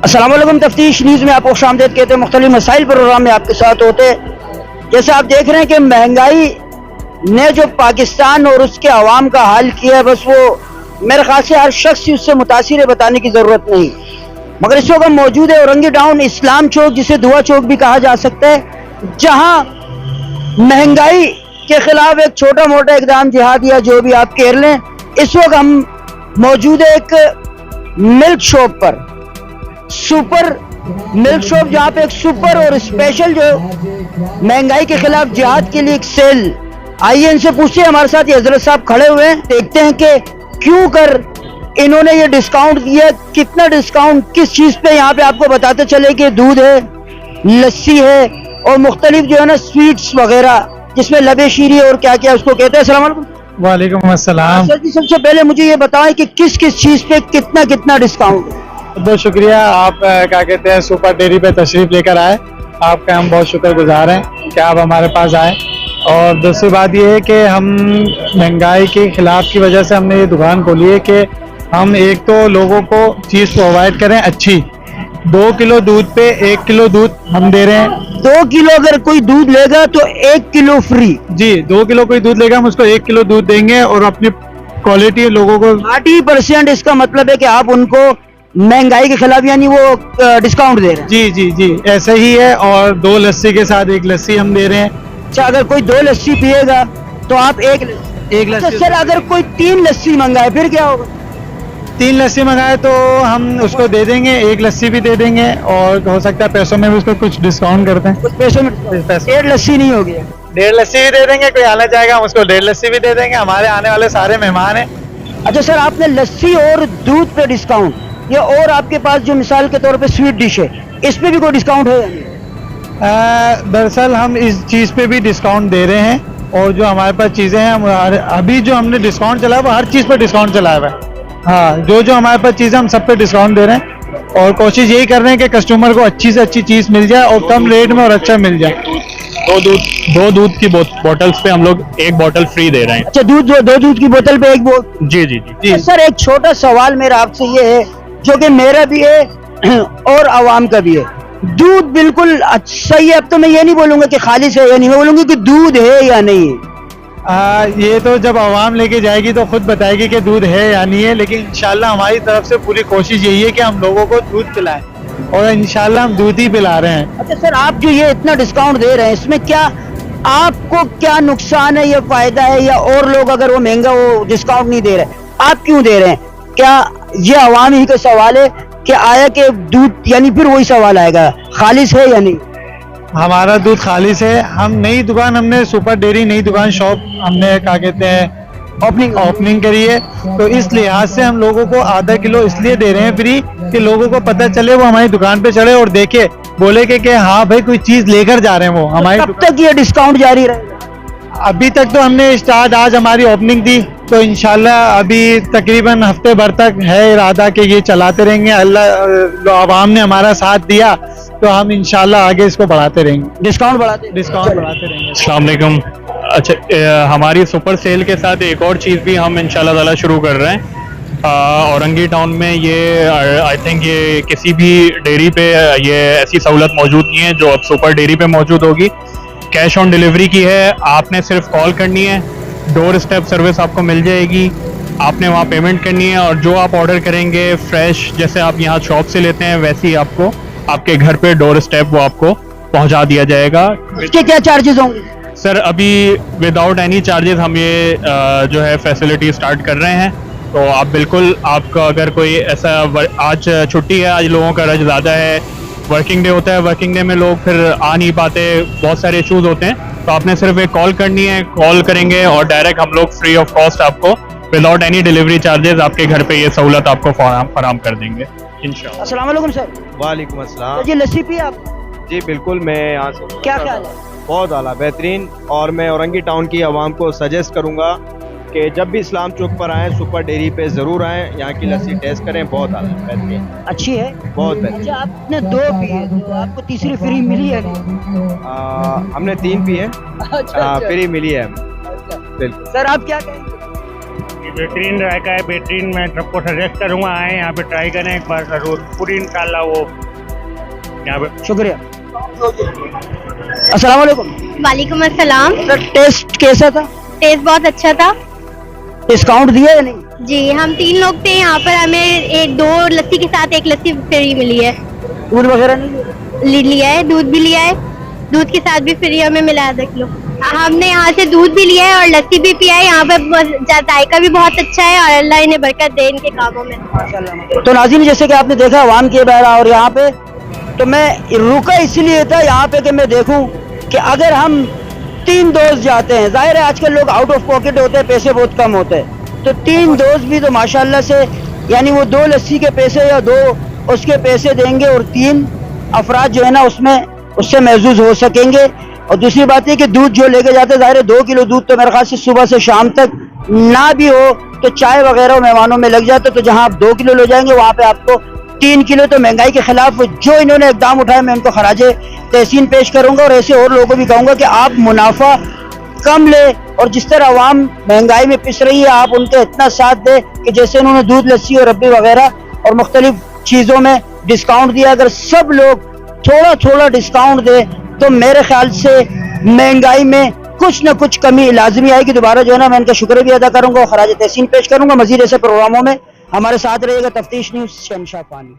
अस्सलाम वालेकुम। तफ्तीश न्यूज़ में आपको खुशामदीद कहते हैं। मुख्तलिफ मसाइल प्रोग्राम में आपके साथ होते हैं। जैसे आप देख रहे हैं कि महंगाई ने जो पाकिस्तान और उसके अवाम का हाल किया है, बस वो मेरे ख्याल से हर शख्स ही उससे मुतासिर है, बताने की ज़रूरत नहीं। मगर इस वक्त हम मौजूद है औरंगी टाउन इस्लाम चौक, जिसे दुआ चौक भी कहा जा सकता है, जहाँ महंगाई के खिलाफ एक छोटा मोटा इकदाम जिहाद या जो भी आप कह लें। इस वक्त हम मौजूद है एक मिल्क शॉप पर, सुपर मिल्क शॉप, जहाँ पे एक सुपर और स्पेशल जो महंगाई के खिलाफ जिहाद के लिए एक सेल। आइए इनसे पूछते हैं। हमारे साथ ये हजरत साहब खड़े हुए हैं, देखते हैं कि क्यों कर इन्होंने ये डिस्काउंट दिया, कितना डिस्काउंट, किस चीज पे। यहाँ पे आपको बताते चले कि दूध है, लस्सी है और मुख्तलिफ जो है ना स्वीट्स वगैरह, जिसमें लबे शीरी और क्या क्या उसको कहते हैं। अस्सलाम वालेकुम। वालेकुम अस्सलाम। सर जी, सबसे पहले मुझे ये बताएं कि किस किस चीज पे कितना कितना डिस्काउंट है। बहुत शुक्रिया, आप क्या कहते हैं सुपर डेयरी पे तशरीफ लेकर आए, आपका हम बहुत शुक्रगुजार हैं कि आप हमारे पास आए। और दूसरी बात ये है कि हम महंगाई के खिलाफ की वजह से हमने ये दुकान खोली है कि हम एक तो लोगों को चीज़ प्रोवाइड करें अच्छी। 2 किलो दूध पे 1 किलो दूध हम दे रहे हैं। 2 किलो अगर कोई दूध लेगा तो 1 किलो फ्री। जी, 2 किलो कोई दूध लेगा हम उसको 1 किलो दूध देंगे और अपनी क्वालिटी लोगों को 30%। इसका मतलब है कि आप उनको महंगाई के खिलाफ यानी वो डिस्काउंट दे रहे हैं। जी जी जी ऐसे ही है। और 2 लस्सी के साथ 1 लस्सी हम दे रहे हैं। अच्छा, अगर कोई 2 लस्सी पिएगा तो आप एक लस्सी। सर अगर कोई 3 लस्सी मंगाए फिर क्या होगा? 3 लस्सी मंगाए तो हम उसको दे देंगे, 1 लस्सी भी दे देंगे और हो सकता है पैसों में भी उसको कुछ डिस्काउंट करते हैं। कुछ पैसों में 1.5 लस्सी नहीं होगी? 1.5 लस्सी भी दे देंगे, कोई आना चाहेगा हम उसको 1.5 लस्सी भी दे देंगे। हमारे आने वाले सारे मेहमान हैं। अच्छा सर, आपने लस्सी और दूध पे डिस्काउंट, या और आपके पास जो मिसाल के तौर पे स्वीट डिश है, इस पे भी कोई डिस्काउंट है? दरअसल हम इस चीज़ पे भी डिस्काउंट दे रहे हैं और जो हमारे पास चीज़ें हैं अभी जो हमने डिस्काउंट चलाया वो हर चीज़ पर डिस्काउंट चलाया हुआ है। हाँ, जो हमारे पास चीज़ें हम सब पे डिस्काउंट दे रहे हैं और कोशिश यही कर रहे हैं कि कस्टमर को अच्छी से अच्छी चीज़ मिल जाए और कम रेट में और अच्छा मिल जाए। 2 दूध की बोतल्स पे हम लोग 1 बोतल फ्री दे रहे हैं। अच्छा, दो दूध की बोतल पे 1 बोतल? जी जी जी। सर एक छोटा सवाल मेरा आपसे ये है, जो कि मेरा भी है और आवाम का भी है। दूध बिल्कुल सही है, अब तो मैं ये नहीं बोलूंगा कि खालिश है या नहीं, मैं बोलूंगा कि दूध है या नहीं है। ये तो जब आवाम लेके जाएगी तो खुद बताएगी कि दूध है या नहीं है, लेकिन इंशाल्लाह हमारी तरफ से पूरी कोशिश यही है कि हम लोगों को दूध पिलाएं और इंशाल्लाह हम दूध ही पिला रहे हैं। अच्छा सर, आप जो ये इतना डिस्काउंट दे रहे हैं, इसमें क्या आपको क्या नुकसान है या फायदा है, या और लोग अगर वो महंगा वो डिस्काउंट नहीं दे रहे, आप क्यों दे रहे हैं? क्या ये आवाम ही का सवाल है कि आया कि दूध, यानी फिर वही सवाल आएगा, खालिश है या नहीं? हमारा दूध खालिश है। हम नई दुकान, हमने सुपर डेयरी नई दुकान शॉप हमने क्या कहते हैं ओपनिंग करी है, तो इस लिहाज से हम लोगों को आधा किलो इसलिए दे रहे हैं फ्री कि लोगों को पता चले, वो हमारी दुकान पे चढ़े और देखे, बोले कि हाँ भाई कोई चीज लेकर जा रहे हैं वो हमारी। कब तक ये डिस्काउंट जारी रहेगा? अभी तक तो हमने स्टार्ट, आज हमारी ओपनिंग थी, तो इंशाल्लाह अभी तकरीबन हफ्ते भर तक है इरादा कि ये चलाते रहेंगे। अल्लाह आवाम ने हमारा साथ दिया तो हम इंशाल्लाह आगे इसको बढ़ाते रहेंगे, डिस्काउंट बढ़ाते रहेंगे। अस्सलाम वालेकुम। अच्छा, हमारी सुपर सेल के साथ एक और चीज़ भी हम इंशाल्लाह ताला शुरू कर रहे हैं औरंगी टाउन में। ये आई थिंक ये किसी भी डेयरी पे ये ऐसी सहूलत मौजूद नहीं है जो अब सुपर डेयरी पे मौजूद होगी। कैश ऑन डिलीवरी की है, आपने सिर्फ कॉल करनी है, डोर स्टेप सर्विस आपको मिल जाएगी। आपने वहाँ पेमेंट करनी है और जो आप ऑर्डर करेंगे फ्रेश, जैसे आप यहाँ शॉप से लेते हैं, वैसे ही आपको आपके घर पे डोर स्टेप वो आपको पहुँचा दिया जाएगा। इसके क्या चार्जेस होंगे? सर अभी विदाउट एनी चार्जेस हम ये जो है फैसिलिटी स्टार्ट कर रहे हैं, तो आप बिल्कुल, आपका अगर कोई ऐसा, आज छुट्टी है, आज लोगों का रश ज़्यादा है, वर्किंग डे होता है, वर्किंग डे में लोग फिर आ नहीं पाते, बहुत सारे इश्यूज होते हैं, तो आपने सिर्फ एक कॉल करनी है, कॉल करेंगे और डायरेक्ट हम लोग फ्री ऑफ कॉस्ट आपको विदाउट एनी डिलीवरी चार्जेस आपके घर पे ये सहूलत आपको फराहम कर देंगे इंशाल्लाह। अस्सलाम वालेकुम सर। वालेकुम अस्सलाम। ये लस्सी पिए आप? जी बिल्कुल, मैं यहाँ से क्या ख्याल है? बहुत आला बेहतरीन। और मैं औरंगी टाउन की आवाम को सजेस्ट करूँगा कि जब भी इस्लाम चौक पर आएँ, सुपर डेयरी पे ज़रूर आएँ, यहाँ की लस्सी टेस्ट करें, बहुत आला बेहतरीन, अच्छी है, बहुत बेहतरीन। अच्छा, आपने 2 पिए तो आपको तीसरी फ्री मिली है? हमने 3 पिए, अच्छा। फ्री मिली है। अच्छा। बिल्कुल। सर आप क्या कहेंगे? बेहतरीन जायका है, बेहतरीन। मैं सबको सजेस्ट करूँगा आए यहाँ पे ट्राई करें एक बार ज़रूर, पूरी इंशाल्लाह वो यहाँ पे। शुक्रिया। अस्सलाम वालेकुम। वालेकुम अस्सलाम। सर टेस्ट कैसा था? टेस्ट बहुत अच्छा था डिस्काउंट दिया या नहीं? जी। हम 3 लोग थे यहाँ पर, हमें 2 लस्सी के साथ 1 लस्सी फ्री मिली है। दूध वगैरह नहीं लिया है, दूध भी लिया है, दूध के साथ भी फ्री हमें मिला है 10 किलो। हमने यहाँ से दूध भी लिया है और लस्सी भी पिया है। यहाँ पर जायका भी बहुत अच्छा है और अल्लाह इन्हें बरकत दे इनके कामों में। तो नाज़रीन, जैसे कि आपने देखा अवाम के बहरा, और यहाँ पे तो मैं रुका इसलिए था यहाँ पे कि मैं देखूं कि अगर हम 3 दोस्त जाते हैं, जाहिर है आजकल लोग आउट ऑफ पॉकेट होते हैं, पैसे बहुत कम होते हैं, तो 3 दोस्त भी तो माशाल्लाह से यानी वो 2 लस्सी के पैसे या 2 उसके पैसे देंगे और 3 अफराद जो है ना उसमें उससे महजूज हो सकेंगे। और दूसरी बात है कि दूध जो लेके जाते हैं, ज़ाहिर है 2 किलो दूध तो मेरे ख्याल से सुबह से शाम तक ना भी हो तो चाय वगैरह मेहमानों में लग जाते, तो जहाँ आप 2 किलो ले जाएंगे वहाँ पे आपको 3 किलो। तो महंगाई के खिलाफ जो इन्होंने इकदाम उठाए मैं इनको खराजे तहसीन पेश करूंगा और ऐसे और लोगों को भी कहूंगा कि आप मुनाफा कम ले और जिस तरह आवाम महंगाई में पिस रही है आप उनका इतना साथ दे कि जैसे उन्होंने दूध, लस्सी और रब्बी वगैरह और मुख्तलिफ चीज़ों में डिस्काउंट दिया, अगर सब लोग थोड़ा थोड़ा डिस्काउंट दे तो मेरे ख्याल से महंगाई में कुछ न कुछ कमी लाजमी आएगी। दोबारा जो है ना मैं इनका शुक्र भी अदा करूंगा और खराज तहसीन पेश करूंगा। मजीद ऐसे प्रोग्रामों में हमारे साथ रहेगा तफ्तीश न्यूज़ शहनशाह पानी।